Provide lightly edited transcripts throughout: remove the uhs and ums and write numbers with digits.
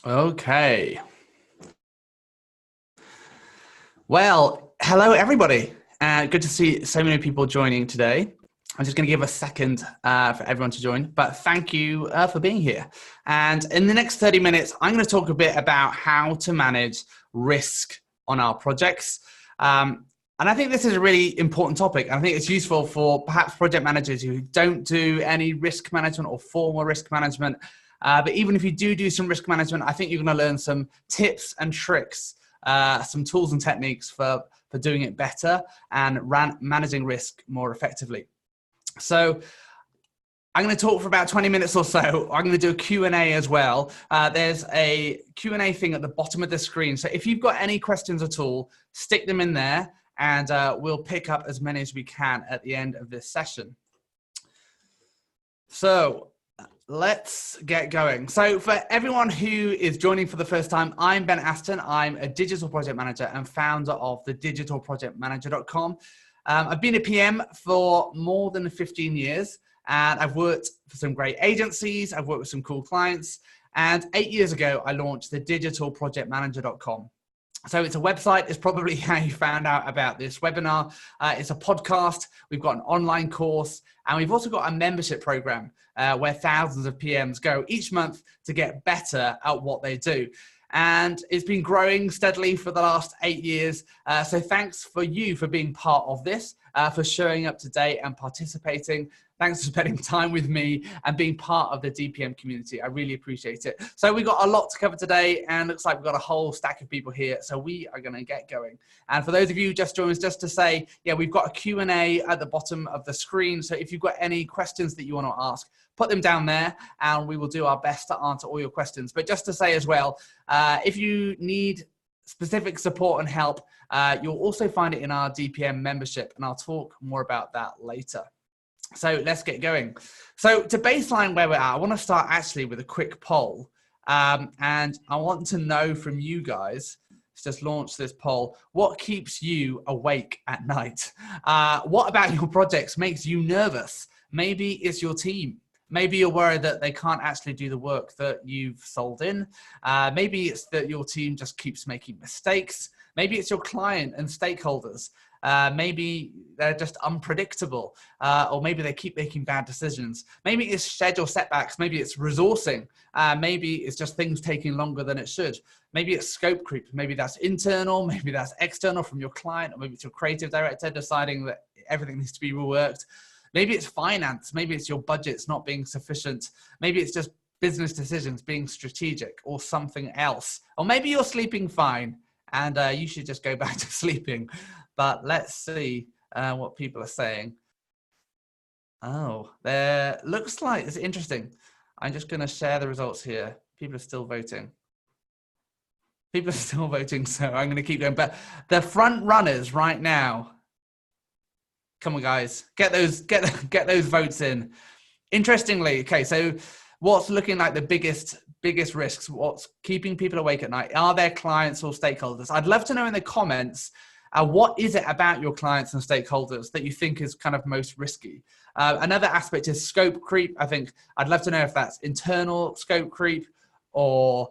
Okay. Well, hello everybody. Good to see so many people joining today. I'm just going to give a second for everyone to join, but thank you for being here. And in the next 30 minutes, I'm going to talk a bit about how to manage risk on our projects. And I think this is a really important topic. I think it's useful for perhaps project managers who don't do any risk management or formal risk management. But even if you do some risk management, I think you're going to learn some tips and tricks, some tools and techniques for doing it better and managing risk more effectively. So I'm going to talk for about 20 minutes or so. I'm going to do a Q&A as well. There's a Q&A thing at the bottom of the screen. So if you've got any questions at all, stick them in there and we'll pick up as many as we can at the end of this session. So let's get going. So for everyone who is joining for the first time, I'm Ben Aston. I'm a digital project manager and founder of the digitalprojectmanager.com. I've been a PM for more than 15 years and I've worked for some great agencies. I've worked with some cool clients. And 8 years ago, I launched the digitalprojectmanager.com. So it's a website. It's probably how you found out about this webinar. It's a podcast. We've got an online course. And we've also got a membership program where thousands of PMs go each month to get better at what they do. And it's been growing steadily for the last 8 years. So thanks for you for being part of this, for showing up today and participating. Thanks for spending time with me and being part of the DPM community. I really appreciate it. So we've got a lot to cover today and looks like we've got a whole stack of people here. So we are going to get going. And for those of you who just joined us, just to say, yeah, we've got a Q&A at the bottom of the screen. So if you've got any questions that you want to ask, put them down there and we will do our best to answer all your questions. But just to say as well, if you need specific support and help, you'll also find it in our DPM membership, and I'll talk more about that later. So let's get going. So to baseline where we're at, I want to start actually with a quick poll. And I want to know from you guys, let's just launch this poll, what keeps you awake at night? What about your projects makes you nervous? Maybe it's your team. Maybe you're worried that they can't actually do the work that you've sold in. Maybe it's that your team just keeps making mistakes. Maybe it's your client and stakeholders. Maybe they're just unpredictable, or maybe they keep making bad decisions. Maybe it's schedule setbacks. Maybe it's resourcing. Maybe it's just things taking longer than it should. Maybe it's scope creep. Maybe that's internal. Maybe that's external from your client, or maybe it's your creative director deciding that everything needs to be reworked. Maybe it's finance. Maybe it's your budgets not being sufficient. Maybe it's just business decisions being strategic or something else. Or maybe you're sleeping fine and you should just go back to sleeping. But let's see what people are saying. Oh, there looks like it's interesting. I'm just going to share the results here. People are still voting. People are still voting, so I'm going to keep going. But the front runners right now, come on, guys, get those votes in. Interestingly, okay, so what's looking like the biggest risks? What's keeping people awake at night? Are there clients or stakeholders? I'd love to know in the comments, what is it about your clients and stakeholders that you think is kind of most risky? Another aspect is scope creep. I think I'd love to know if that's internal scope creep, or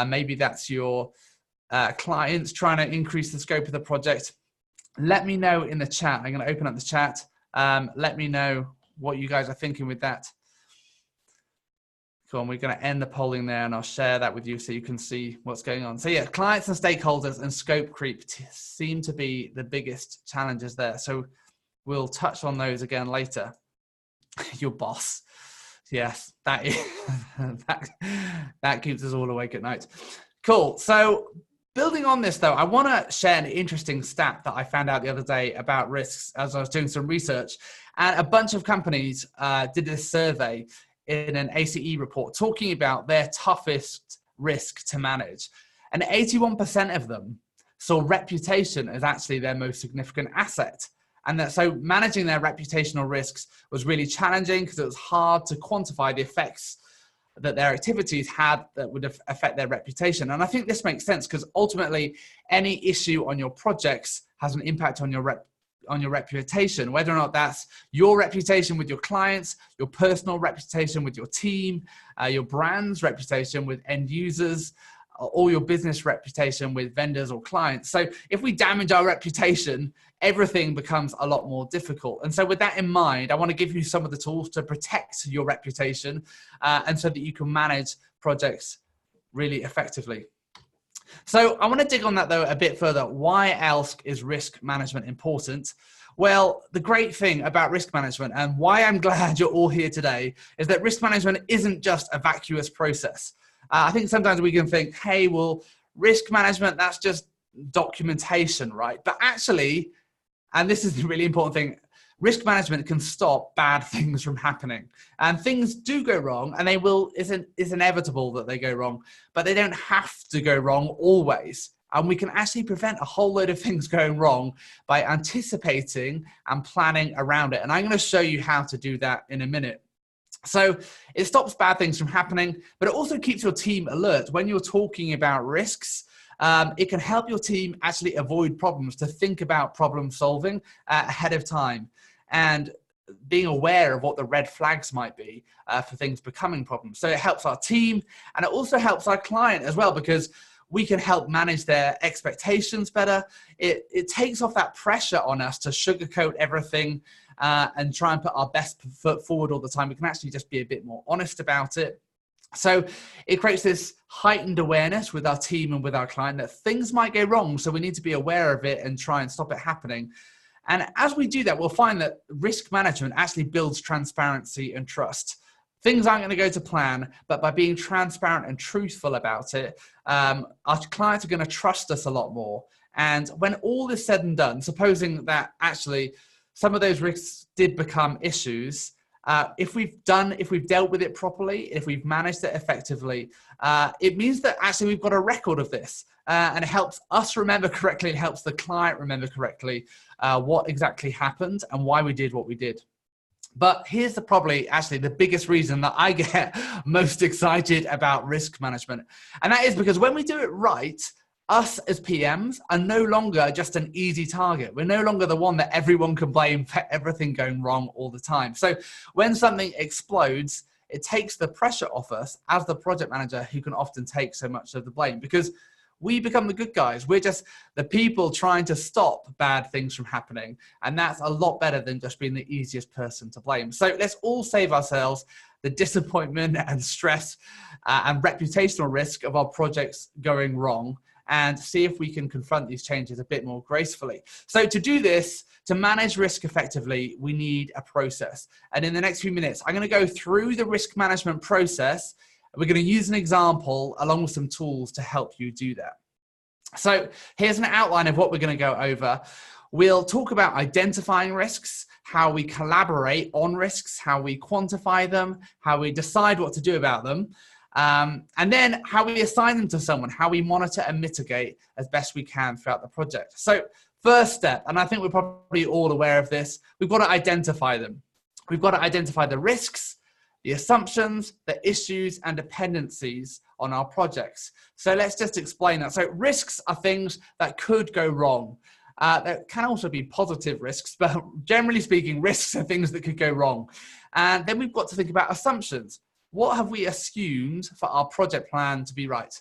maybe that's your clients trying to increase the scope of the project. Let me know in the chat. I'm going to open up the chat. Let me know what you guys are thinking with that. Cool. And we're going to end the polling there and I'll share that with you so you can see what's going on. So yeah, clients and stakeholders and scope creep seem to be the biggest challenges there. So we'll touch on those again later. Your boss. Yes, that is, that keeps us all awake at night. Cool. So building on this, though, I want to share an interesting stat that I found out the other day about risks as I was doing some research. And a bunch of companies did this survey in an ACE report talking about their toughest risk to manage. And 81% of them saw reputation as actually their most significant asset. And that so managing their reputational risks was really challenging because it was hard to quantify the effects that their activities had that would affect their reputation. And I think this makes sense because ultimately any issue on your projects has an impact on your your reputation, whether or not that's your reputation with your clients, your personal reputation with your team, your brand's reputation with end users, or your business reputation with vendors or clients. So if we damage our reputation, everything becomes a lot more difficult. And so with that in mind, I want to give you some of the tools to protect your reputation and so that you can manage projects really effectively. So I want to dig on that though a bit further. Why else is risk management important? Well, the great thing about risk management, and why I'm glad you're all here today, is that risk management isn't just a vacuous process. I think sometimes we can think, hey, well, risk management, that's just documentation, right? But actually, and this is the really important thing, risk management can stop bad things from happening. And things do go wrong, and it's inevitable that they go wrong, but they don't have to go wrong always. And we can actually prevent a whole load of things going wrong by anticipating and planning around it. And I'm going to show you how to do that in a minute. So it stops bad things from happening, but it also keeps your team alert. When you're talking about risks, it can help your team actually avoid problems, to think about problem solving ahead of time and being aware of what the red flags might be for things becoming problems. So it helps our team, and it also helps our client as well, because we can help manage their expectations better. It takes off that pressure on us to sugarcoat everything and try and put our best foot forward all the time. We can actually just be a bit more honest about it. So it creates this heightened awareness with our team and with our client that things might go wrong. So we need to be aware of it and try and stop it happening. And as we do that, we'll find that risk management actually builds transparency and trust. Things aren't going to go to plan, but by being transparent and truthful about it, our clients are going to trust us a lot more. And when all is said and done, supposing that actually some of those risks did become issues, if we've dealt with it properly, if we've managed it effectively, it means that actually we've got a record of this, and it helps us remember correctly. It helps the client remember correctly what exactly happened and why we did what we did. But here's probably actually the biggest reason that I get most excited about risk management. And that is because when we do it right, us as PMs are no longer just an easy target. We're no longer the one that everyone can blame for everything going wrong all the time. So when something explodes, it takes the pressure off us as the project manager, who can often take so much of the blame, because we become the good guys. We're just the people trying to stop bad things from happening. And that's a lot better than just being the easiest person to blame. So let's all save ourselves the disappointment and stress and reputational risk of our projects going wrong, and see if we can confront these changes a bit more gracefully. So to do this, to manage risk effectively, we need a process. And in the next few minutes, I'm going to go through the risk management process. We're going to use an example along with some tools to help you do that. So here's an outline of what we're going to go over. We'll talk about identifying risks, how we collaborate on risks, how we quantify them, how we decide what to do about them, and then how we assign them to someone, how we monitor and mitigate as best we can throughout the project. So first step, and I think we're probably all aware of this, we've got to identify them. We've got to identify the risks, the assumptions, the issues, and dependencies on our projects. So let's just explain that. So risks are things that could go wrong. There can also be positive risks, but generally speaking, risks are things that could go wrong. And then we've got to think about assumptions. What have we assumed for our project plan to be right?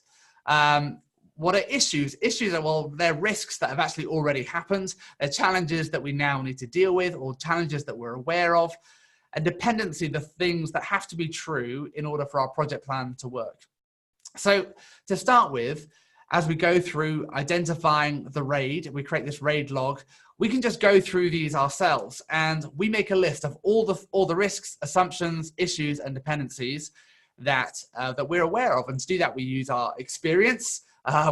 What are issues? Issues are, well, they're risks that have actually already happened. They're challenges that we now need to deal with, or challenges that we're aware of. And dependency, the things that have to be true in order for our project plan to work. So to start with, as we go through identifying the RAID, we create this RAID log, we can just go through these ourselves, and we make a list of all the risks, assumptions, issues, and dependencies that we're aware of. And to do that, we use our experience,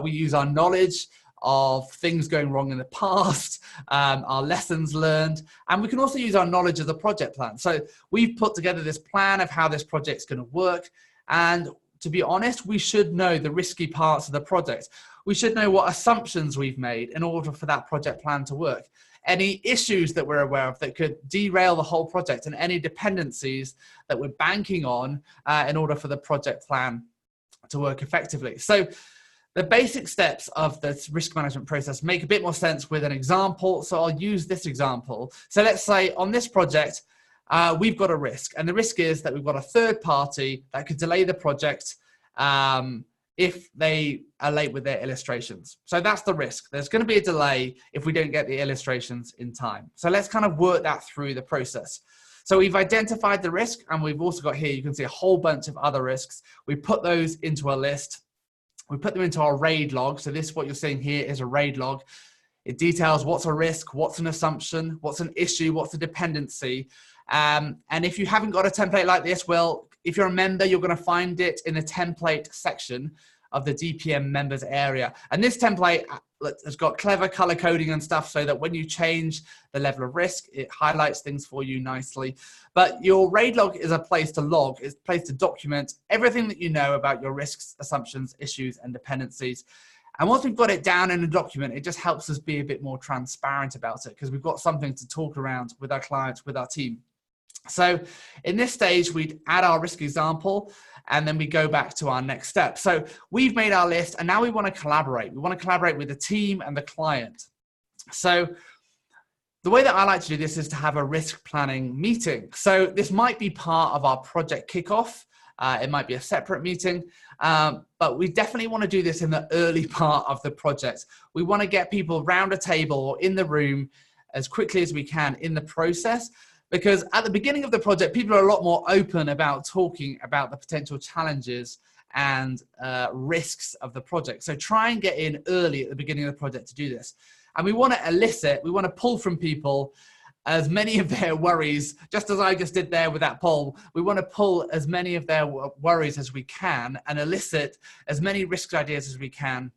we use our knowledge of things going wrong in the past, our lessons learned, and we can also use our knowledge of the project plan. So we've put together this plan of how this project's going to work, and to be honest, we should know the risky parts of the project. We should know what assumptions we've made in order for that project plan to work. Any issues that we're aware of that could derail the whole project, and any dependencies that we're banking on in order for the project plan to work effectively. So The basic steps of the risk management process make a bit more sense with an example. So I'll use this example. So let's say on this project, we've got a risk, and the risk is that we've got a third party that could delay the project if they are late with their illustrations. So that's the risk. There's going to be a delay if we don't get the illustrations in time. So let's kind of work that through the process. So we've identified the risk, and we've also got here, you can see a whole bunch of other risks. We put those into a list. We put them into our RAID log. So this, what you're seeing here, is a RAID log. It details what's a risk, what's an assumption, what's an issue, what's a dependency. And if you haven't got a template like this, well, if you're a member, you're going to find it in the template section of the DPM members area. And this template has got clever color coding and stuff so that when you change the level of risk, it highlights things for you nicely. But your RAID log is a place to log, it's a place to document everything that you know about your risks, assumptions, issues, and dependencies. And once we've got it down in a document, it just helps us be a bit more transparent about it because we've got something to talk around with our clients, with our team. So in this stage, we'd add our risk example, and then we go back to our next step. So we've made our list, and now we want to collaborate. We want to collaborate with the team and the client. So the way that I like to do this is to have a risk planning meeting. So this might be part of our project kickoff. It might be a separate meeting, but we definitely want to do this in the early part of the project. We want to get people round a table or in the room as quickly as we can in the process, because at the beginning of the project, people are a lot more open about talking about the potential challenges and risks of the project. So try and get in early at the beginning of the project to do this. And we want to elicit, we want to pull from people as many of their worries, just as I just did there with that poll. We want to pull as many of their worries as we can and elicit as many risk ideas as we can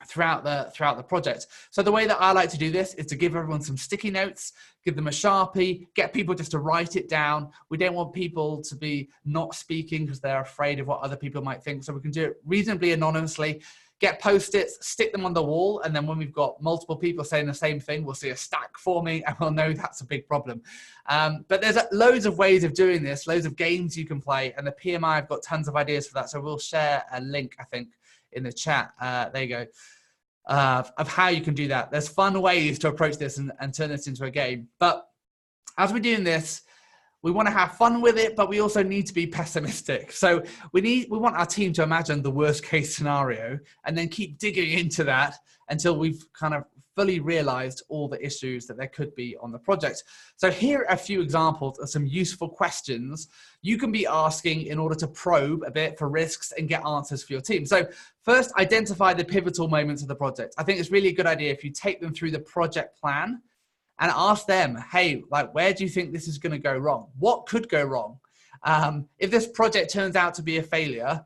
throughout the project. So the way that I like to do this is to give everyone some sticky notes, give them a Sharpie, get people just to write it down. We don't want people to be not speaking because they're afraid of what other people might think. So we can do it reasonably anonymously. Get Post-its, stick them on the wall, and then when we've got multiple people saying the same thing, we'll see a stack forming, and we'll know that's a big problem. But there's loads of ways of doing this, loads of games you can play, and the PMI have got tons of ideas for that, so we'll share a link, I think, in the chat. There you go, of how you can do that. There's fun ways to approach this and turn this into a game. But as we're doing this, we want to have fun with it, but we also need to be pessimistic. So we want our team to imagine the worst case scenario and then keep digging into that until we've kind of fully realized all the issues that there could be on the project. So here are a few examples of some useful questions you can be asking in order to probe a bit for risks and get answers for your team. So first, identify the pivotal moments of the project. I think it's really a good idea if you take them through the project plan and ask them, hey, like, where do you think this is going to go wrong? What could go wrong? If this project turns out to be a failure,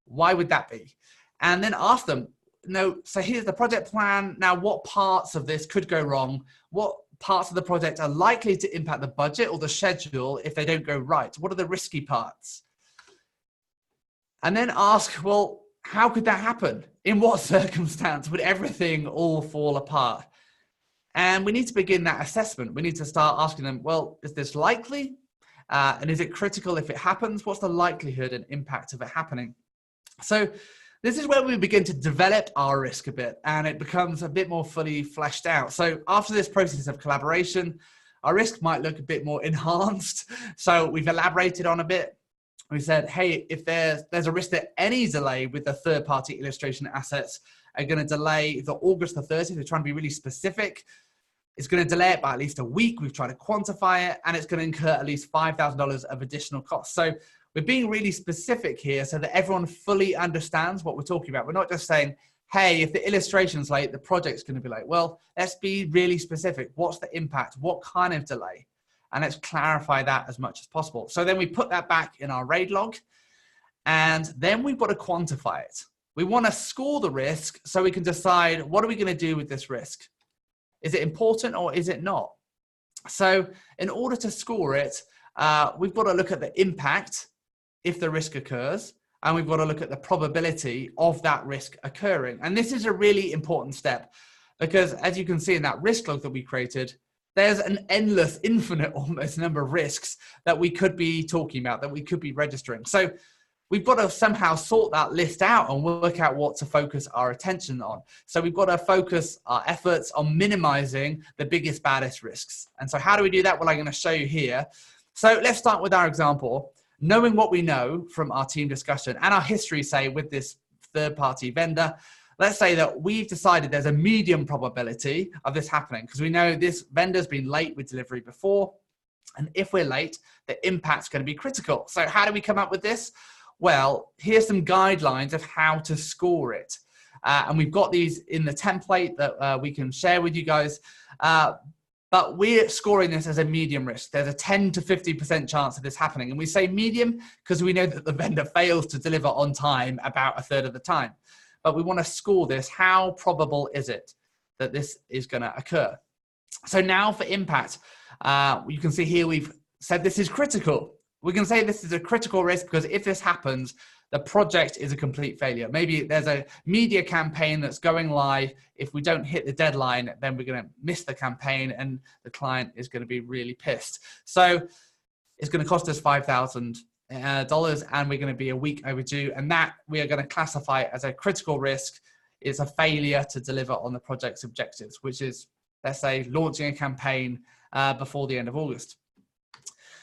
why would that be? And then ask them, no, so here's the project plan. Now, what parts of this could go wrong? What parts of the project are likely to impact the budget or the schedule if they don't go right? What are the risky parts? And then ask, well, how could that happen? In what circumstance would everything all fall apart? And we need to begin that assessment. We need to start asking them, well, is this likely? And is it critical if it happens? What's the likelihood and impact of it happening? So this is where we begin to develop our risk a bit, and it becomes a bit more fully fleshed out. So after this process of collaboration, our risk might look a bit more enhanced. So we've elaborated on a bit. We said, hey, if there's a risk that any delay with the third-party illustration assets are going to delay the August the 30th. We're trying to be really specific. It's going to delay it by at least a week. We've tried to quantify it, and it's going to incur at least $5,000 of additional costs. So we're being really specific here so that everyone fully understands what we're talking about. We're not just saying, hey, if the illustration's late, the project's going to be late. Well, let's be really specific. What's the impact? What kind of delay? And let's clarify that as much as possible. So then we put that back in our RAID log, and then we've got to quantify it. We want to score the risk so we can decide, what are we going to do with this risk? Is it important or is it not? So in order to score it, we've got to look at the impact if the risk occurs, and we've got to look at the probability of that risk occurring. And this is a really important step because, as you can see in that risk log that we created, there's an endless, infinite almost number of risks that we could be talking about, that we could be registering. So we've got to somehow sort that list out and work out what to focus our attention on. So we've got to focus our efforts on minimizing the biggest, baddest risks. And so how do we do that? Well, I'm going to show you here. So let's start with our example. Knowing what we know from our team discussion and our history, say, with this third-party vendor, let's say that we've decided there's a medium probability of this happening because we know this vendor's been late with delivery before. And if we're late, the impact's going to be critical. So how do we come up with this? Well, here's some guidelines of how to score it. And we've got these in the template that we can share with you guys. But we're scoring this as a medium risk. There's a 10 to 50% chance of this happening. And we say medium because we know that the vendor fails to deliver on time about a third of the time. But we want to score this. How probable is it that this is going to occur? So now for impact, you can see here we've said this is critical. We can say this is a critical risk because if this happens, the project is a complete failure. Maybe there's a media campaign that's going live. If we don't hit the deadline, then we're going to miss the campaign and the client is going to be really pissed. So it's going to cost us $5,000 and we're going to be a week overdue. And that we are going to classify as a critical risk. It's a failure to deliver on the project's objectives, which is, let's say, launching a campaign before the end of August.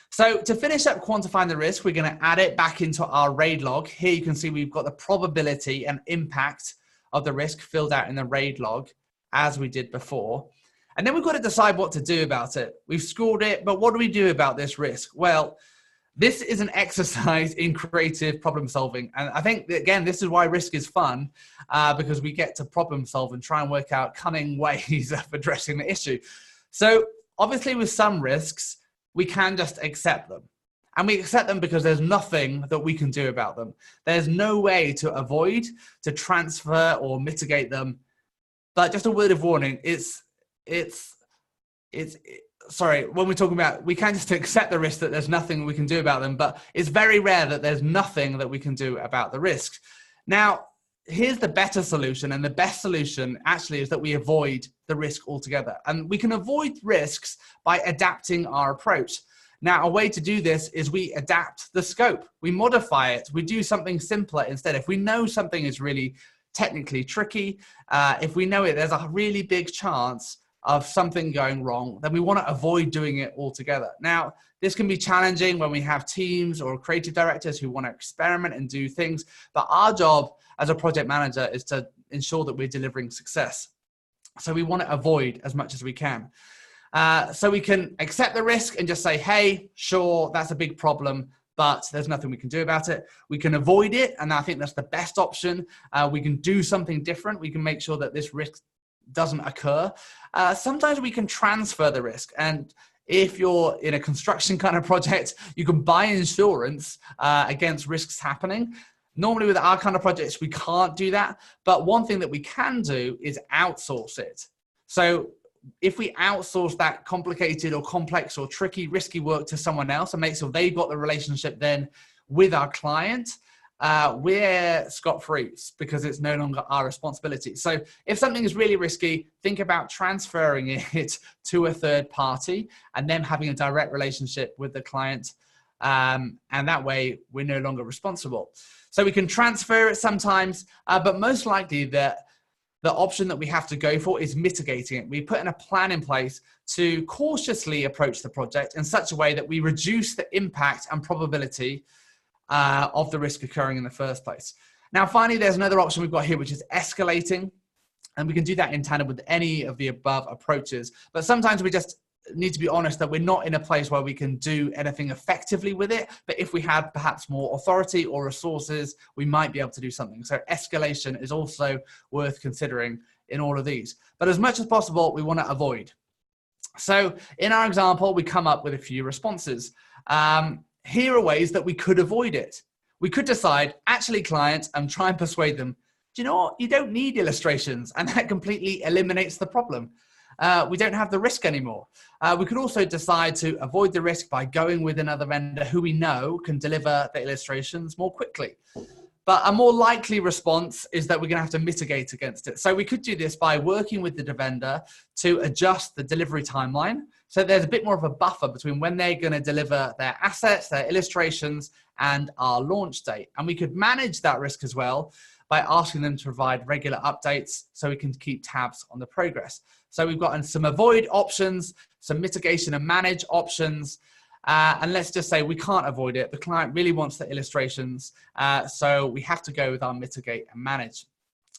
So to finish up quantifying the risk, we're going to add it back into our RAID log. Here you can see we've got the probability and impact of the risk filled out in the RAID log as we did before. And then we've got to decide what to do about it. We've scored it, but what do we do about this risk? Well, this is an exercise in creative problem solving. And I think, that, again, this is why risk is fun, because we get to problem solve and try and work out cunning ways of addressing the issue. So obviously with some risks, we can just accept them. And we accept them because there's nothing that we can do about them. There's no way to avoid, to transfer or mitigate them. But just a word of warning, sorry, when we're talking about, we can just accept the risk that there's nothing we can do about them, but it's very rare that there's nothing that we can do about the risk. Now, here's the better solution, and the best solution actually is that we avoid the risk altogether. And we can avoid risks by adapting our approach. Now, a way to do this is we adapt the scope. We modify it. We do something simpler instead. If we know something is really technically tricky, if we know it, there's a really big chance of something going wrong, then we want to avoid doing it altogether. Now, this can be challenging when we have teams or creative directors who want to experiment and do things, but our job as a project manager is to ensure that we're delivering success. So we want to avoid as much as we can. So we can accept the risk and just say, hey, sure, that's a big problem, but there's nothing we can do about it. We can avoid it, and I think that's the best option. We can do something different. We can make sure that this risk doesn't occur. Sometimes we can transfer the risk, and if you're in a construction kind of project, you can buy insurance against risks happening. Normally with our kind of projects, we can't do that. But one thing that we can do is outsource it. So if we outsource that complicated or complex or tricky, risky work to someone else and make sure they've got the relationship then with our client, we're scot-free because it's no longer our responsibility. So if something is really risky, think about transferring it to a third party and then having a direct relationship with the client. And that way we're no longer responsible. So we can transfer it sometimes, but most likely the option that we have to go for is mitigating it. We put in a plan in place to cautiously approach the project in such a way that we reduce the impact and probability of the risk occurring in the first place. Now, finally, there's another option we've got here, which is escalating. And we can do that in tandem with any of the above approaches. But sometimes we just need to be honest that we're not in a place where we can do anything effectively with it. But if we had perhaps more authority or resources, we might be able to do something. So escalation is also worth considering in all of these. But as much as possible, we want to avoid. So in our example, we come up with a few responses. Here are ways that we could avoid it. We could decide, actually, client, and try and persuade them, do you know what? You don't need illustrations. And that completely eliminates the problem. We don't have the risk anymore. We could also decide to avoid the risk by going with another vendor who we know can deliver the illustrations more quickly. But a more likely response is that we're going to have to mitigate against it. So we could do this by working with the vendor to adjust the delivery timeline So there's a bit more of a buffer between when they're going to deliver their assets, their illustrations, and our launch date. And we could manage that risk as well by asking them to provide regular updates so we can keep tabs on the progress. So we've gotten some avoid options, some mitigation and manage options. And let's just say we can't avoid it. The client really wants the illustrations. So we have to go with our mitigate and manage.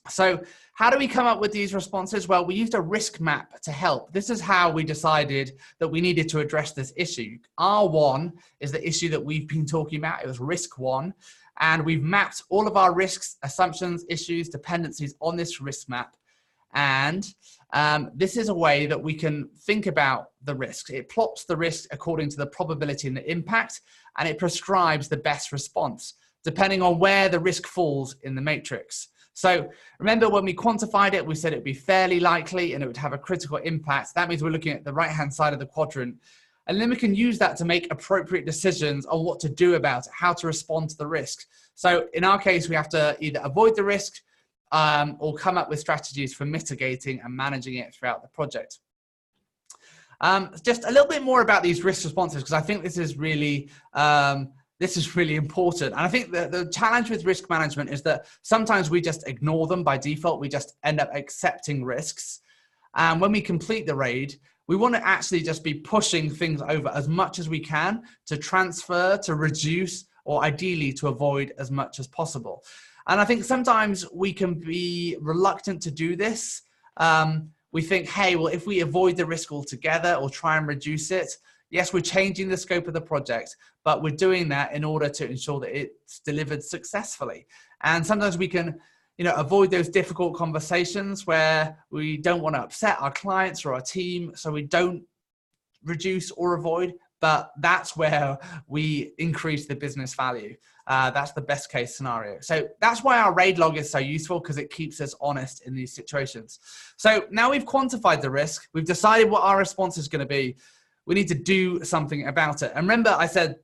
So how do we come up with these responses? Well, we used a risk map to help. This is how we decided that we needed to address this issue. R1 is the issue that we've been talking about. It was risk 1. And we've mapped all of our risks, assumptions, issues, dependencies on this risk map. And this is a way that we can think about the risks. It plots the risk according to the probability and the impact, and it prescribes the best response, depending on where the risk falls in the matrix. So remember when we quantified it, we said it would be fairly likely and it would have a critical impact. That means we're looking at the right-hand side of the quadrant. And then we can use that to make appropriate decisions on what to do about it, how to respond to the risk. So in our case, we have to either avoid the risk or come up with strategies for mitigating and managing it throughout the project. Just a little bit more about these risk responses, because I think this is really important. And I think the challenge with risk management is that sometimes we just ignore them by default. We just end up accepting risks. And when we complete the raid, we want to actually just be pushing things over as much as we can to transfer, to reduce, or ideally to avoid as much as possible. And I think sometimes we can be reluctant to do this. We think, hey, well, if we avoid the risk altogether or try and reduce it, yes, we're changing the scope of the project, but we're doing that in order to ensure that it's delivered successfully. And sometimes we can, avoid those difficult conversations where we don't want to upset our clients or our team, so we don't reduce or avoid, but that's where we increase the business value. That's the best case scenario. So that's why our raid log is so useful, because it keeps us honest in these situations. So now we've quantified the risk, we've decided what our response is going to be. We need to do something about it. And remember, I said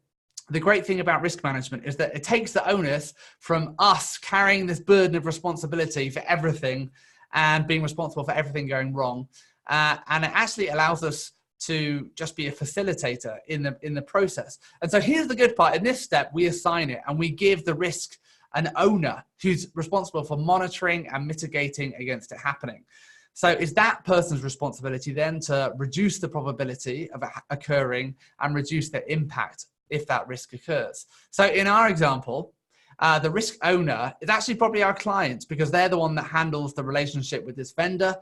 the great thing about risk management is that it takes the onus from us carrying this burden of responsibility for everything and being responsible for everything going wrong. And it actually allows us to just be a facilitator in the process. And so here's the good part. In this step, we assign it and we give the risk an owner who's responsible for monitoring and mitigating against it happening. So it's that person's responsibility then to reduce the probability of it occurring and reduce the impact if that risk occurs. So in our example, the risk owner is actually probably our client, because they're the one that handles the relationship with this vendor.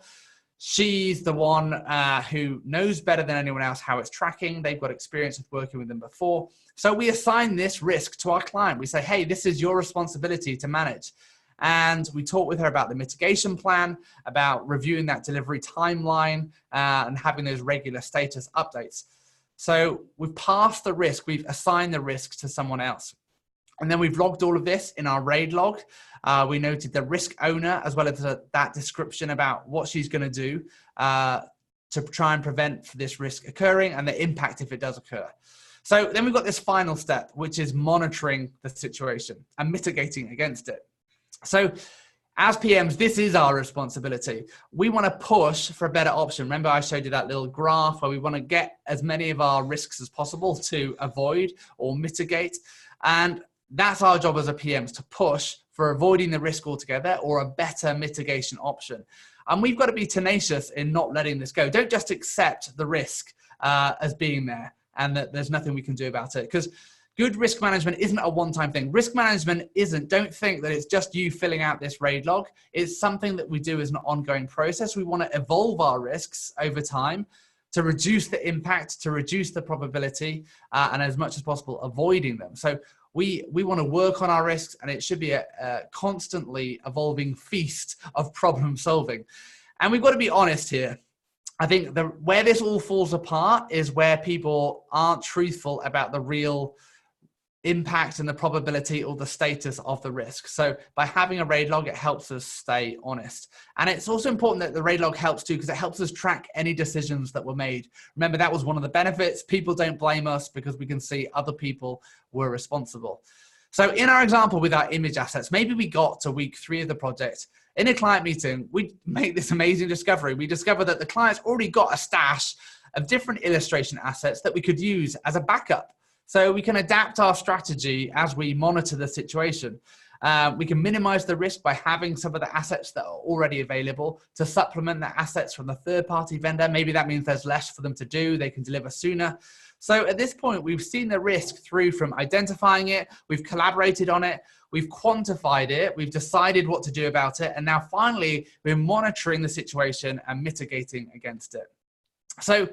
She's the one who knows better than anyone else how it's tracking. They've got experience with working with them before. So we assign this risk to our client. We say, hey, this is your responsibility to manage. And we talk with her about the mitigation plan, about reviewing that delivery timeline, and having those regular status updates. So we've passed the risk, we've assigned the risk to someone else. And then we've logged all of this in our raid log. We noted the risk owner, as well as that description about what she's going to do to try and prevent this risk occurring and the impact if it does occur. So then we've got this final step, which is monitoring the situation and mitigating against it. So as PMs, this is our responsibility. We want to push for a better option. Remember, I showed you that little graph where we want to get as many of our risks as possible to avoid or mitigate. And that's our job as a PMs, to push for avoiding the risk altogether or a better mitigation option. And we've got to be tenacious in not letting this go. Don't just accept the risk as being there and that there's nothing we can do about it. Because good risk management isn't a one-time thing. Risk management don't think that it's just you filling out this raid log. It's something that we do as an ongoing process. We want to evolve our risks over time to reduce the impact, to reduce the probability, and as much as possible, avoiding them. So we want to work on our risks, and it should be a constantly evolving feast of problem solving. And we've got to be honest here. I think where this all falls apart is where people aren't truthful about the real impact and the probability or the status of the risk. So by having a raid log, it helps us stay honest. And it's also important that the raid log helps too, because it helps us track any decisions that were made. Remember, that was one of the benefits. People don't blame us because we can see other people were responsible. So in our example with our image assets, maybe we got to week 3 of the project. In a client meeting, we make this amazing discovery. We discover that the client's already got a stash of different illustration assets that we could use as a backup. So we can adapt our strategy as we monitor the situation. We can minimize the risk by having some of the assets that are already available to supplement the assets from the third-party vendor. Maybe that means there's less for them to do. They can deliver sooner. So at this point, we've seen the risk through from identifying it, we've collaborated on it, we've quantified it, we've decided what to do about it, and now finally, we're monitoring the situation and mitigating against it. So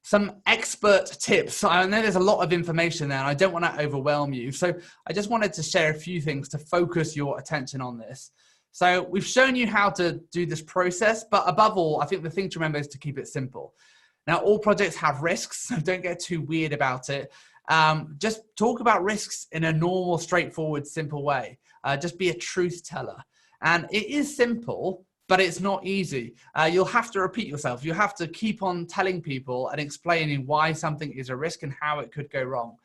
some expert tips. I know there's a lot of information there and I don't want to overwhelm you. So I just wanted to share a few things to focus your attention on this. So we've shown you how to do this process, but above all, I think the thing to remember is to keep it simple. Now, all projects have risks, so don't get too weird about it. Just talk about risks in a normal, straightforward, simple way. Just be a truth teller. And it is simple, but it's not easy. You'll have to repeat yourself. You have to keep on telling people and explaining why something is a risk and how it could go wrong.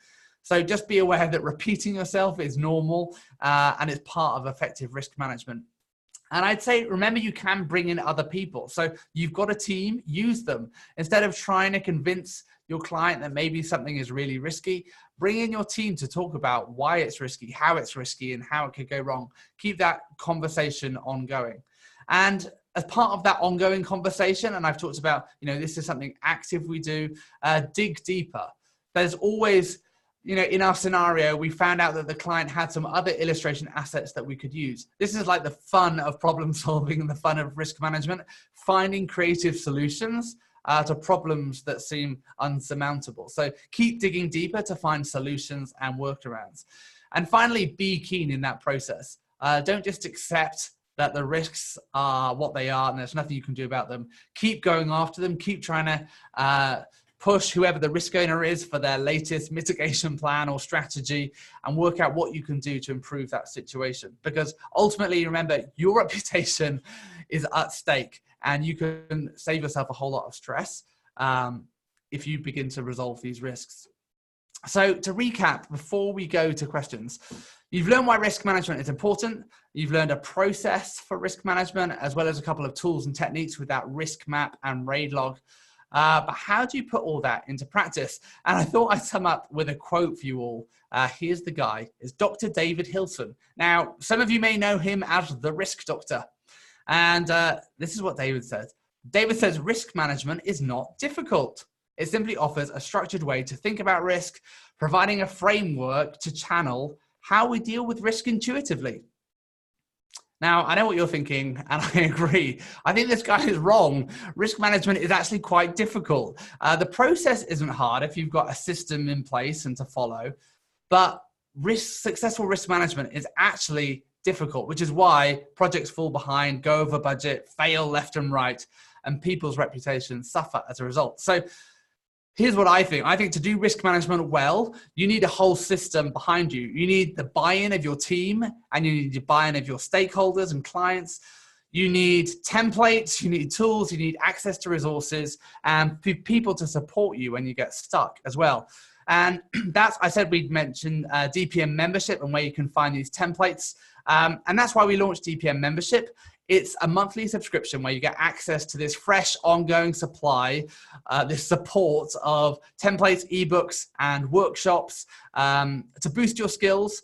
So just be aware that repeating yourself is normal and it's part of effective risk management. And I'd say, remember, you can bring in other people. So you've got a team, use them. Instead of trying to convince your client that maybe something is really risky, bring in your team to talk about why it's risky, how it's risky, and how it could go wrong. Keep that conversation ongoing. And as part of that ongoing conversation, and I've talked about, this is something active we do, dig deeper. There's always, in our scenario, we found out that the client had some other illustration assets that we could use. This is like the fun of problem solving and the fun of risk management, finding creative solutions to problems that seem unsurmountable. So keep digging deeper to find solutions and workarounds. And finally, be keen in that process. Don't just accept that the risks are what they are and there's nothing you can do about them. Keep going after them. Keep trying to push whoever the risk owner is for their latest mitigation plan or strategy and work out what you can do to improve that situation. Because ultimately, remember, your reputation is at stake and you can save yourself a whole lot of stress if you begin to resolve these risks. So to recap, before we go to questions, you've learned why risk management is important. You've learned a process for risk management, as well as a couple of tools and techniques with that risk map and RAID log. But how do you put all that into practice? And I thought I'd sum up with a quote for you all. Here's the guy. It's Dr. David Hilton. Now, some of you may know him as the risk doctor. And this is what David says. David says, risk management is not difficult. It simply offers a structured way to think about risk, providing a framework to channel how we deal with risk intuitively. Now, I know what you're thinking, and I agree. I think this guy is wrong. Risk management is actually quite difficult. The process isn't hard if you've got a system in place and to follow, but successful risk management is actually difficult, which is why projects fall behind, go over budget, fail left and right, and people's reputations suffer as a result. So here's what I think. I think to do risk management well, you need a whole system behind you. You need the buy-in of your team and you need the buy-in of your stakeholders and clients. You need templates, you need tools, you need access to resources and people to support you when you get stuck as well. And I said we'd mention DPM membership and where you can find these templates. And that's why we launched DPM membership. It's a monthly subscription where you get access to this fresh, ongoing supply, this support of templates, ebooks, and workshops to boost your skills.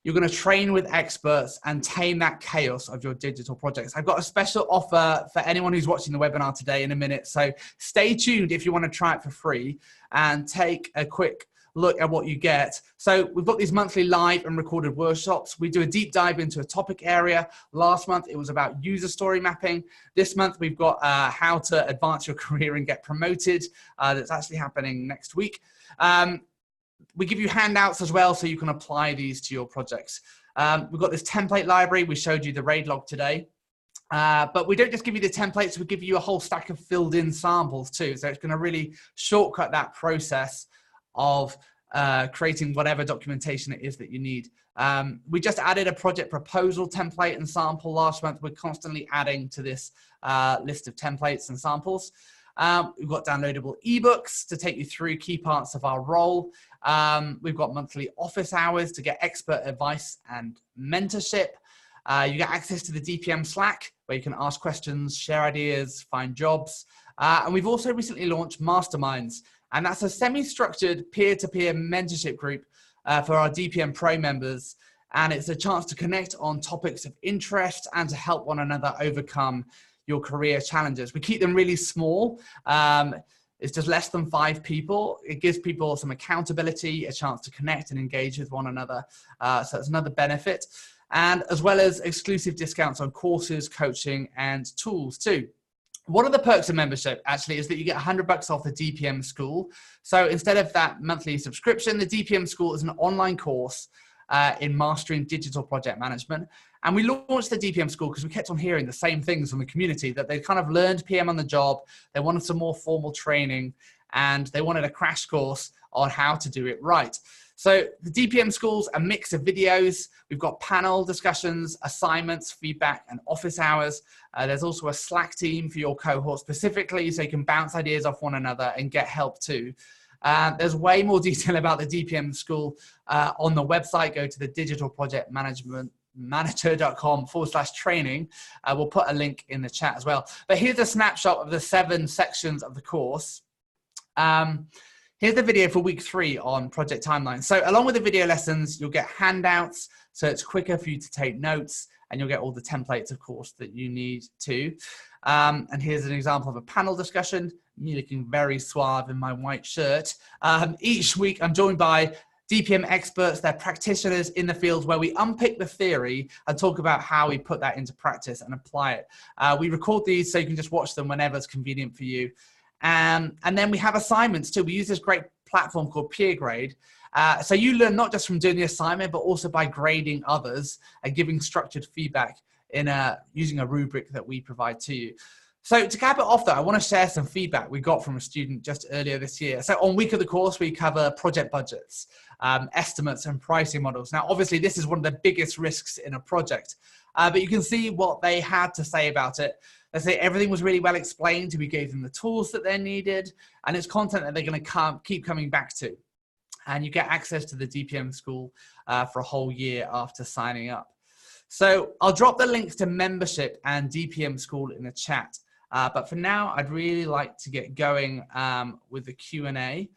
You're going to train with experts and tame that chaos of your digital projects. I've got a special offer for anyone who's watching the webinar today in a minute. So stay tuned if you want to try it for free and take a quick look at what you get. So we've got these monthly live and recorded workshops. We do a deep dive into a topic area. Last month, it was about user story mapping. This month, we've got how to advance your career and get promoted. That's actually happening next week. We give you handouts as well, so you can apply these to your projects. We've got this template library. We showed you the RAID log today. But we don't just give you the templates, we give you a whole stack of filled in samples too. So it's going to really shortcut that process of creating whatever documentation it is that you need. We just added a project proposal template and sample last month. We're constantly adding to this list of templates and samples. We've got downloadable ebooks to take you through key parts of our role. We've got monthly office hours to get expert advice and mentorship. You get access to the DPM Slack where you can ask questions, share ideas, find jobs. And we've also recently launched Masterminds, and that's a semi-structured peer-to-peer mentorship group for our DPM Pro members. And it's a chance to connect on topics of interest and to help one another overcome your career challenges. We keep them really small. It's just less than 5 people. It gives people some accountability, a chance to connect and engage with one another. So it's another benefit. And as well as exclusive discounts on courses, coaching, and tools too. One of the perks of membership actually is that you get $100 off the DPM school. So instead of that monthly subscription, the DPM school is an online course in mastering digital project management. And we launched the DPM school because we kept on hearing the same things from the community, that they kind of learned PM on the job, they wanted some more formal training, and they wanted a crash course on how to do it right. So the DPM school's a mix of videos. We've got panel discussions, assignments, feedback, and office hours. There's also a Slack team for your cohort specifically, so you can bounce ideas off one another and get help too. There's way more detail about the DPM school on the website. Go to the digitalprojectmanager.com/training. We'll put a link in the chat as well. But here's a snapshot of the 7 sections of the course. Here's the video for week 3 on project timelines. So along with the video lessons, you'll get handouts, so it's quicker for you to take notes, and you'll get all the templates, of course, that you need to. And here's an example of a panel discussion, me looking very suave in my white shirt. Each week, I'm joined by DPM experts, they're practitioners in the field, where we unpick the theory and talk about how we put that into practice and apply it. We record these so you can just watch them whenever it's convenient for you. And then we have assignments too. We use this great platform called PeerGrade. So you learn not just from doing the assignment, but also by grading others and giving structured feedback in using a rubric that we provide to you. So to cap it off though, I want to share some feedback we got from a student just earlier this year. So on week of the course, we cover project budgets, estimates and pricing models. Now, obviously this is one of the biggest risks in a project, but you can see what they had to say about it. They say everything was really well explained. We gave them the tools that they needed, and it's content that they're going to keep coming back to. And you get access to the DPM school for a whole year after signing up. So I'll drop the links to membership and DPM school in the chat. But for now, I'd really like to get going with the Q&A.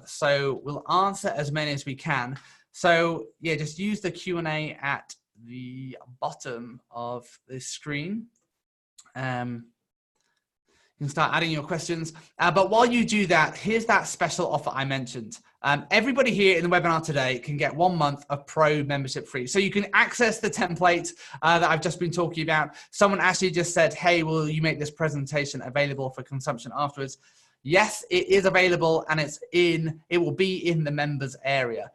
So we'll answer as many as we can. So yeah, just use the Q&A at the bottom of the screen. You can start adding your questions. But while you do that, here's that special offer I mentioned. Everybody here in the webinar today can get 1 month of Pro membership free. So you can access the template that I've just been talking about. Someone actually just said, hey, will you make this presentation available for consumption afterwards? Yes, it is available, and it will be in the members area.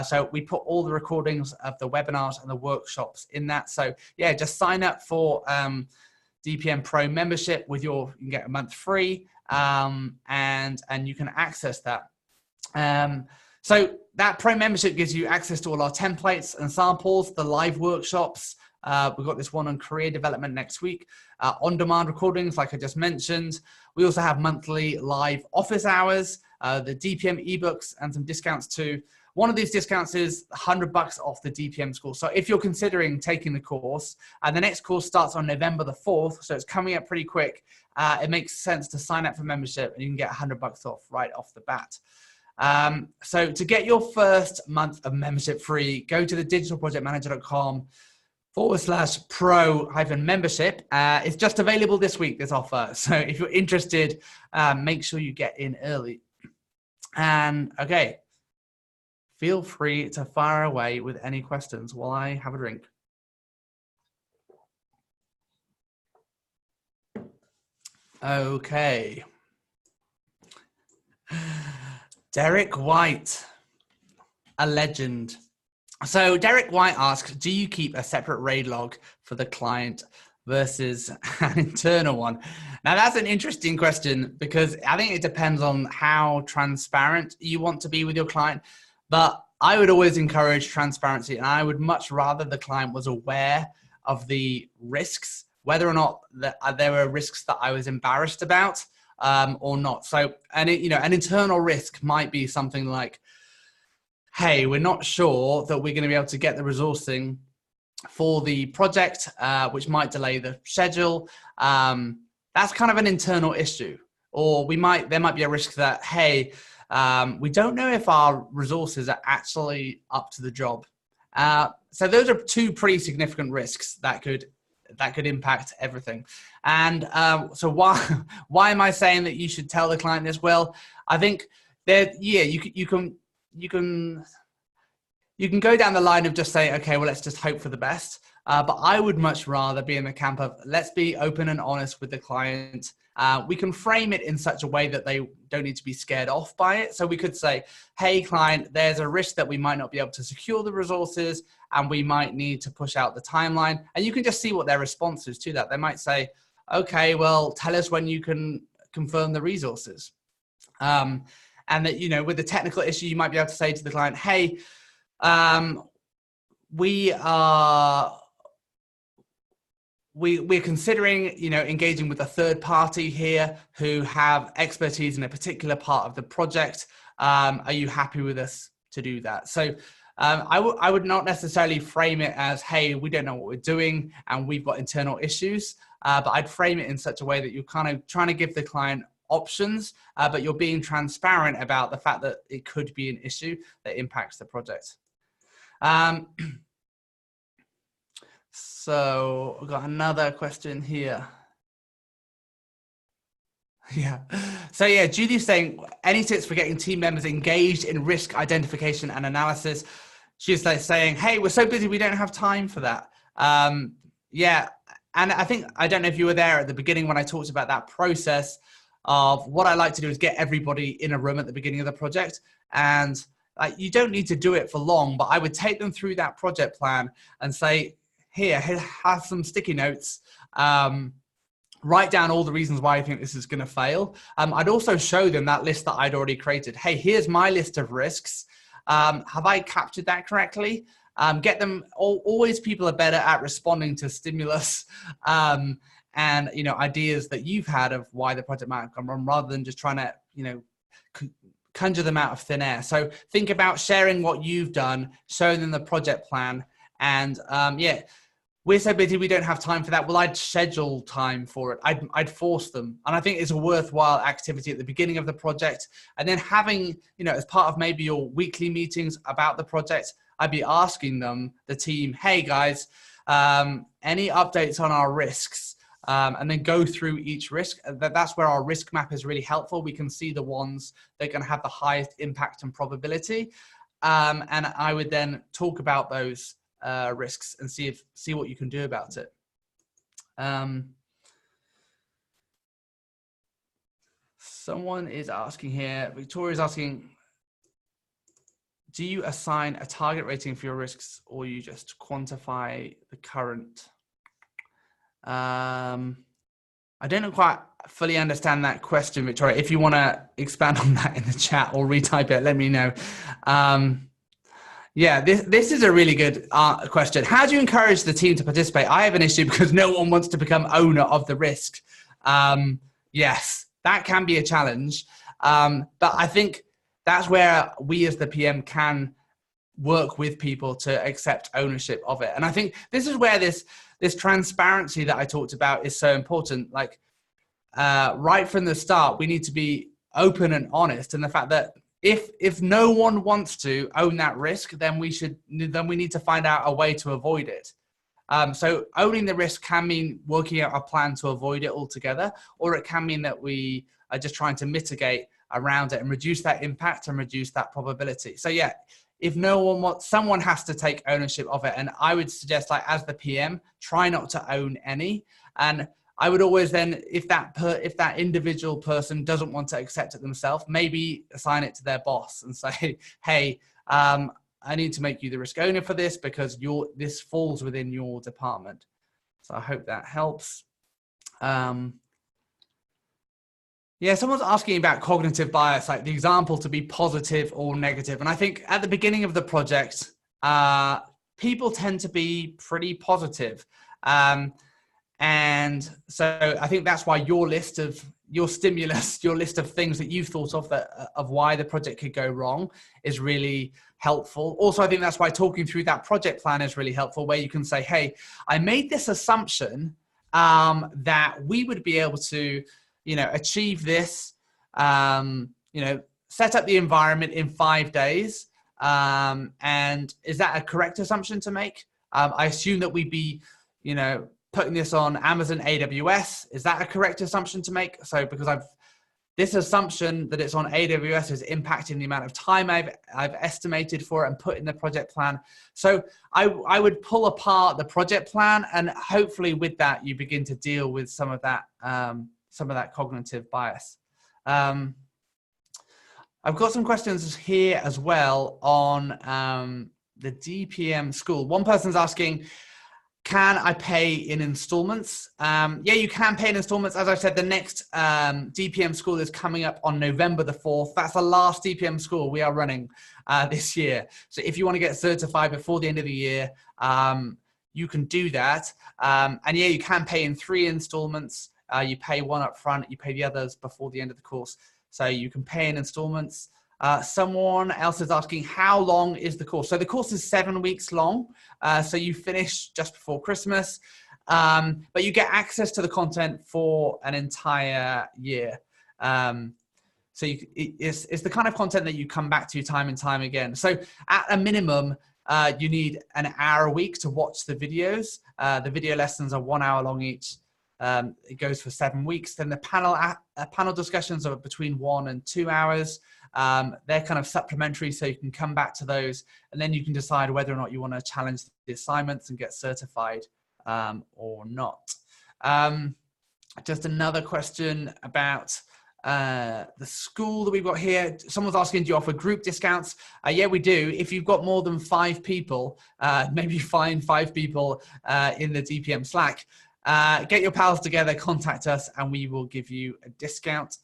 So we put all the recordings of the webinars and the workshops in that. So yeah, just sign up for DPM Pro membership with you can get a month free, and you can access that. So that Pro membership gives you access to all our templates and samples, the live workshops. We've got this one on career development next week, on-demand recordings, like I just mentioned. We also have monthly live office hours, the DPM ebooks, and some discounts too. One of these discounts is $100 off the DPM school. So if you're considering taking the course, and the next course starts on November the 4th, so it's coming up pretty quick, it makes sense to sign up for membership, and you can get $100 off right off the bat. So to get your first month of membership free, go to the digitalprojectmanager.com/pro-membership. It's just available this week, this offer. So if you're interested, make sure you get in early. And okay. Feel free to fire away with any questions while I have a drink. Okay. Derek White, a legend. So Derek White asks, do you keep a separate RAID log for the client versus an internal one? Now that's an interesting question, because I think it depends on how transparent you want to be with your client. But I would always encourage transparency, and I would much rather the client was aware of the risks, whether or not there were risks that I was embarrassed about or not. So, an internal risk might be something like, hey, we're not sure that we're going to be able to get the resourcing for the project, which might delay the schedule. that's kind of an internal issue. Or there might be a risk that, hey, we don't know if our resources are actually up to the job. So those are two pretty significant risks that could impact everything. And so why am I saying that you should tell the client this? Well, I think that, yeah, you can go down the line of just saying, okay, well, let's just hope for the best. But I would much rather be in the camp of, let's be open and honest with the client. We can frame it in such a way that they don't need to be scared off by it. So we could say, hey, client, there's a risk that we might not be able to secure the resources and we might need to push out the timeline. And you can just see what their response is to that. They might say, okay, well, tell us when you can confirm the resources. And that, you know, with the technical issue, you might be able to say to the client, hey, we're considering, you know, engaging with a third party here who have expertise in a particular part of the project. Are you happy with us to do that? So I would not necessarily frame it as, hey, we don't know what we're doing and we've got internal issues, but I'd frame it in such a way that you're kind of trying to give the client options, but you're being transparent about the fact that it could be an issue that impacts the project. So I've got another question here. Yeah. So yeah, Judy's saying, any tips for getting team members engaged in risk identification and analysis? She's like saying, hey, we're so busy, we don't have time for that. Yeah. And I don't know if you were there at the beginning when I talked about that process of what I like to do is get everybody in a room at the beginning of the project. And you don't need to do it for long, but I would take them through that project plan and say, here, have some sticky notes. Write down all the reasons why I think this is going to fail. I'd also show them that list that I'd already created. Hey, here's my list of risks. Have I captured that correctly? Get them, always people are better at responding to stimulus and, you know, ideas that you've had of why the project might have gone wrong, rather than just trying to, you know, conjure them out of thin air. So think about sharing what you've done, showing them the project plan, and yeah, we're so busy, we don't have time for that. Well, I'd schedule time for it. I'd force them. And I think it's a worthwhile activity at the beginning of the project. And then having, you know, as part of maybe your weekly meetings about the project, I'd be asking them, the team, hey guys, any updates on our risks? And then go through each risk. That's where our risk map is really helpful. We can see the ones that are going to have the highest impact and probability. And I would then talk about those risks and see what you can do about it. Someone is asking here, Victoria's asking, do you assign a target rating for your risks, or you just quantify the current? I don't quite fully understand that question, Victoria. If you want to expand on that in the chat or retype it, let me know. Yeah, this is a really good question. How do you encourage the team to participate? I have an issue because no one wants to become owner of the risk. Yes, that can be a challenge. But I think that's where we as the PM can work with people to accept ownership of it. And I think this is where this transparency that I talked about is so important. Like right from the start, we need to be open and honest. And the fact that if no one wants to own that risk, then we need to find out a way to avoid it. So owning the risk can mean working out a plan to avoid it altogether, or it can mean that we are just trying to mitigate around it and reduce that impact and reduce that probability. So yeah, if no one wants, someone has to take ownership of it. And I would suggest, like, as the PM, try not to own any. And I would always then, if that individual person doesn't want to accept it themselves, maybe assign it to their boss and say, hey, I need to make you the risk owner for this because this falls within your department. So I hope that helps. Yeah, someone's asking about cognitive bias, like the example to be positive or negative. And I think at the beginning of the project, people tend to be pretty positive. And so I think that's why your list of stimulus, your list of things that you've thought of why the project could go wrong is really helpful. Also, I think that's why talking through that project plan is really helpful, where you can say, hey, I made this assumption that we would be able to, achieve this, set up the environment in 5 days. And is that a correct assumption to make? I assume that we'd be, putting this on Amazon AWS. Is that a correct assumption to make? So because this assumption that it's on AWS is impacting the amount of time I've estimated for it and put in the project plan. So I would pull apart the project plan, and hopefully with that you begin to deal with some of that cognitive bias. I've got some questions here as well on the DPM school. One person's asking, can I pay in installments? Yeah, you can pay in installments. As I said, the next DPM school is coming up on November the 4th. That's the last DPM school we are running this year. So if you want to get certified before the end of the year, you can do that. And yeah, you can pay in 3 installments. You pay one up front, you pay the others before the end of the course. So you can pay in installments. Someone else is asking, how long is the course? So the course is 7 weeks long. So you finish just before Christmas, but you get access to the content for an entire year. So it's the kind of content that you come back to time and time again. So at a minimum, you need an hour a week to watch the videos. The video lessons are 1 hour long each. It goes for 7 weeks. Then the panel discussions are between 1 and 2 hours. They're kind of supplementary, so you can come back to those, and then you can decide whether or not you want to challenge the assignments and get certified or not. Just another question about the school that we've got here. Someone's asking, do you offer group discounts? Yeah, we do. If you've got more than 5 people, maybe find 5 people in the DPM Slack. Get your pals together, contact us, and we will give you a discount.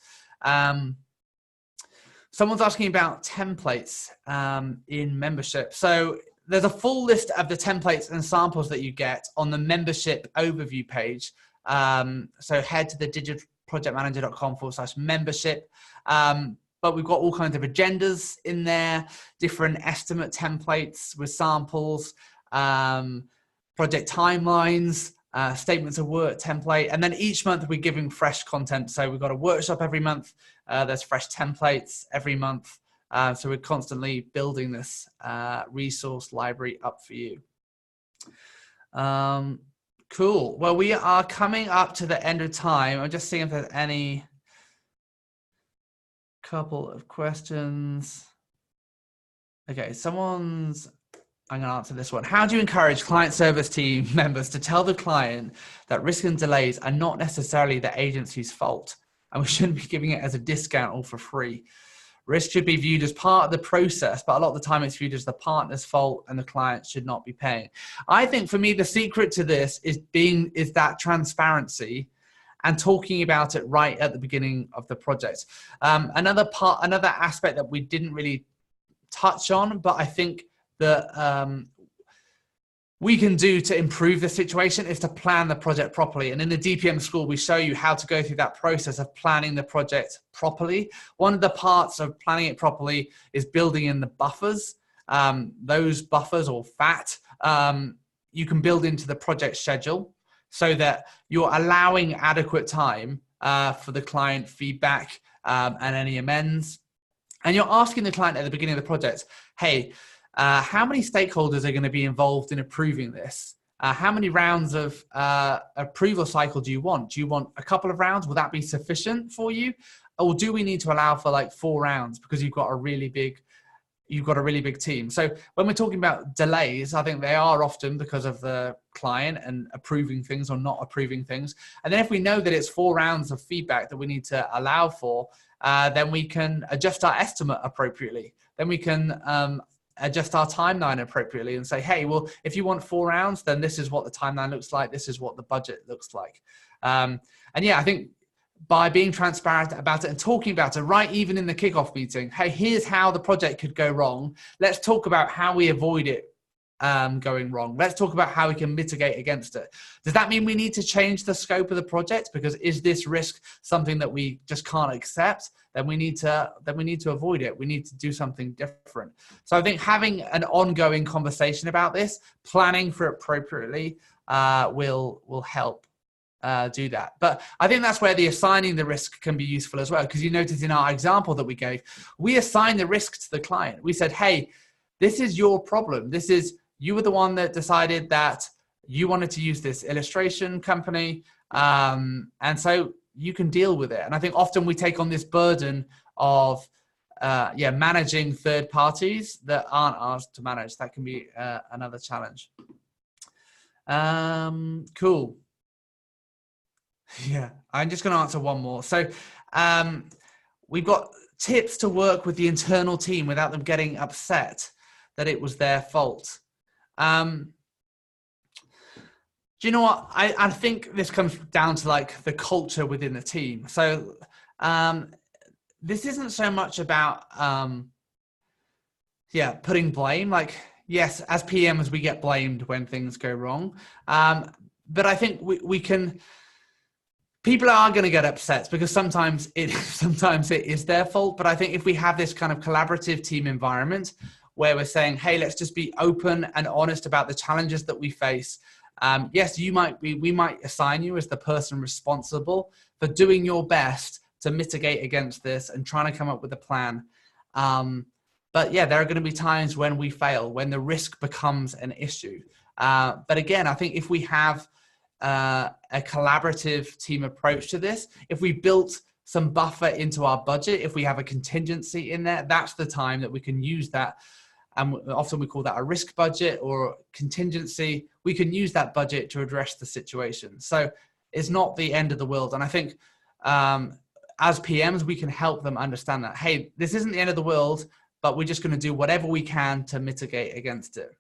Someone's asking about templates in membership. So there's a full list of the templates and samples that you get on the membership overview page. So head to the digitalprojectmanager.com/membership. But we've got all kinds of agendas in there, different estimate templates with samples, project timelines, statements of work template, and then each month we're giving fresh content. So we've got a workshop every month. There's fresh templates every month. So we're constantly building this resource library up for you. Cool. Well, we are coming up to the end of time. I'm just seeing if there's any couple of questions. Okay, I'm going to answer this one. How do you encourage client service team members to tell the client that risk and delays are not necessarily the agency's fault, and we shouldn't be giving it as a discount or for free? Risk should be viewed as part of the process, but a lot of the time it's viewed as the partner's fault and the client should not be paying. I think for me, the secret to this is that transparency and talking about it right at the beginning of the project. Another aspect that we didn't really touch on, but I think that we can do to improve the situation is to plan the project properly. And in the DPM school, we show you how to go through that process of planning the project properly. One of the parts of planning it properly is building in the buffers. Those buffers, or fat, you can build into the project schedule so that you're allowing adequate time for the client feedback and any amends. And you're asking the client at the beginning of the project, hey, how many stakeholders are going to be involved in approving this? How many rounds of approval cycle do you want? Do you want a couple of rounds? Will that be sufficient for you? Or do we need to allow for like 4 rounds because you've got a really big team? So when we're talking about delays, I think they are often because of the client and approving things or not approving things. And then if we know that it's 4 rounds of feedback that we need to allow for, then we can adjust our estimate appropriately. Then we can adjust our timeline appropriately and say, hey, well, if you want 4 rounds, then this is what the timeline looks like. This is what the budget looks like. And yeah, I think by being transparent about it and talking about it right even in the kickoff meeting, hey, here's how the project could go wrong. Let's talk about how we avoid it going wrong. Let's talk about how we can mitigate against it. Does that mean we need to change the scope of the project? Because is this risk something that we just can't accept? Then we need to avoid it. We need to do something different. So I think having an ongoing conversation about this, planning for it appropriately, will help do that. But I think that's where the assigning the risk can be useful as well, because you notice in our example that we gave, we assigned the risk to the client. We said, hey, this is your problem. You were the one that decided that you wanted to use this illustration company, and so you can deal with it. And I think often we take on this burden of managing third parties that aren't ours to manage. That can be another challenge. Cool. Yeah, I'm just going to answer one more. So we've got tips to work with the internal team without them getting upset that it was their fault. Do you know what? I think this comes down to like the culture within the team. So this isn't so much about putting blame. Like, yes, as PMs we get blamed when things go wrong, but I think we can. People are going to get upset because sometimes it is their fault. But I think if we have this kind of collaborative team environment where we're saying, hey, let's just be open and honest about the challenges that we face. Yes, we might assign you as the person responsible for doing your best to mitigate against this and trying to come up with a plan. But yeah, there are going to be times when we fail, when the risk becomes an issue. But again, I think if we have a collaborative team approach to this, if we built some buffer into our budget, if we have a contingency in there, that's the time that we can use that. And often we call that a risk budget or contingency. We can use that budget to address the situation. So it's not the end of the world. And I think as PMs, we can help them understand that, hey, this isn't the end of the world, but we're just going to do whatever we can to mitigate against it.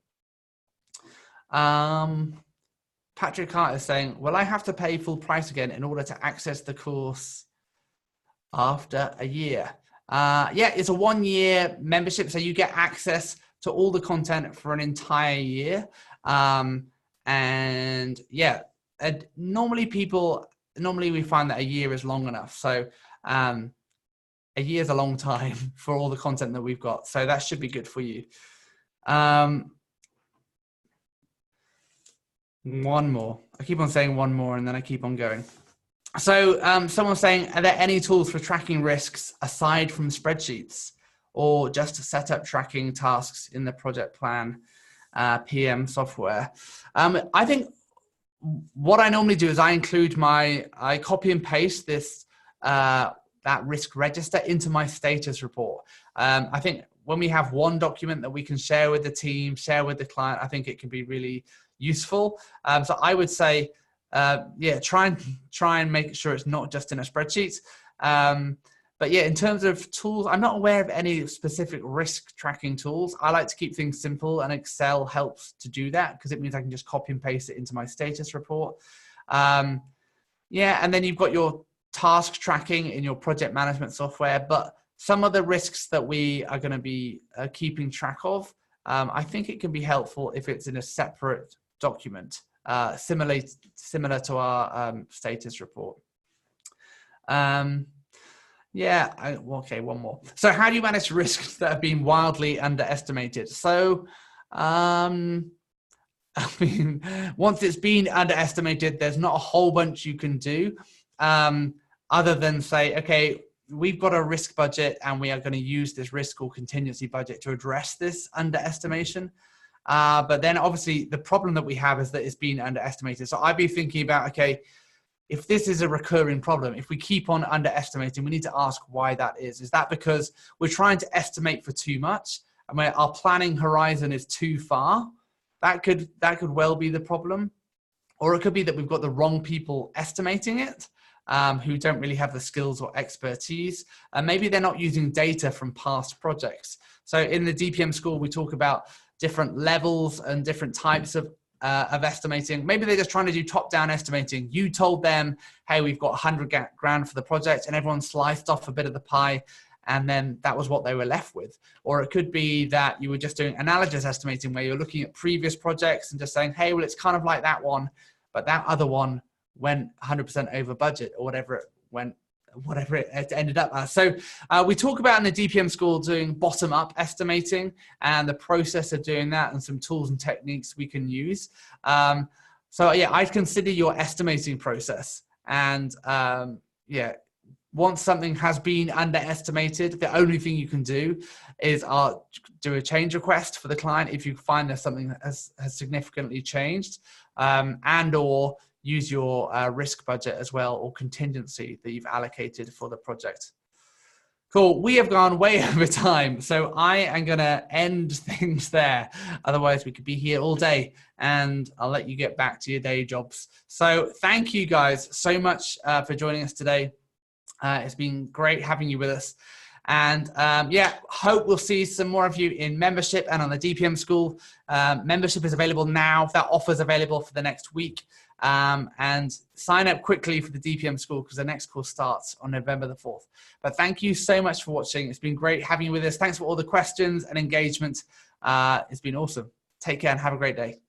Patrick Hart is saying, will I have to pay full price again in order to access the course after a year? Yeah, it's a 1-year membership, so you get access to all the content for an entire year. And yeah, normally we find that a year is long enough. So a year is a long time for all the content that we've got. So that should be good for you. One more. I keep on saying one more and then I keep on going. So someone's saying, are there any tools for tracking risks aside from spreadsheets or just to set up tracking tasks in the project plan PM software? I think what I normally do is I copy and paste this, that risk register into my status report. I think when we have one document that we can share with the team, share with the client, I think it can be really useful. So I would say, try and make sure it's not just in a spreadsheet. But yeah, in terms of tools, I'm not aware of any specific risk tracking tools. I like to keep things simple, and Excel helps to do that because it means I can just copy and paste it into my status report. And then you've got your task tracking in your project management software, but some of the risks that we are going to be keeping track of, I think it can be helpful if it's in a separate document, similar to our status report. Okay, one more. So how do you manage risks that have been wildly underestimated? So, I mean, once it's been underestimated, there's not a whole bunch you can do other than say, okay, we've got a risk budget and we are going to use this risk or contingency budget to address this underestimation. But then obviously the problem that we have is that it's been underestimated. So I'd be thinking about, okay, if this is a recurring problem, if we keep on underestimating, we need to ask why that is. Is that because we're trying to estimate for too much and our planning horizon is too far? That could well be the problem. Or it could be that we've got the wrong people estimating it, who don't really have the skills or expertise. And maybe they're not using data from past projects. So in the DPM school, we talk about different levels and different types of estimating. Maybe they're just trying to do top-down estimating. You told them, hey, we've got 100 grand for the project, and everyone sliced off a bit of the pie, and then that was what they were left with. Or it could be that you were just doing analogous estimating where you're looking at previous projects and just saying, hey, well, it's kind of like that one, but that other one went 100% over budget, or whatever it ended up as. So we talk about in the DPM school doing bottom-up estimating and the process of doing that and some tools and techniques we can use. So yeah, I'd consider your estimating process. And yeah, once something has been underestimated, the only thing you can do is do a change request for the client if you find that something has significantly changed, and or use your risk budget as well, or contingency that you've allocated for the project. Cool. We have gone way over time, so I am going to end things there. Otherwise, we could be here all day, and I'll let you get back to your day jobs. So thank you guys so much for joining us today. It's been great having you with us. And yeah, hope we'll see some more of you in membership and on the DPM school. Membership is available now. That offer is available for the next week. And sign up quickly for the DPM school because the next course starts on November the 4th. But thank you so much for watching. It's been great having you with us. Thanks for all the questions and engagement. It's been awesome. Take care and have a great day.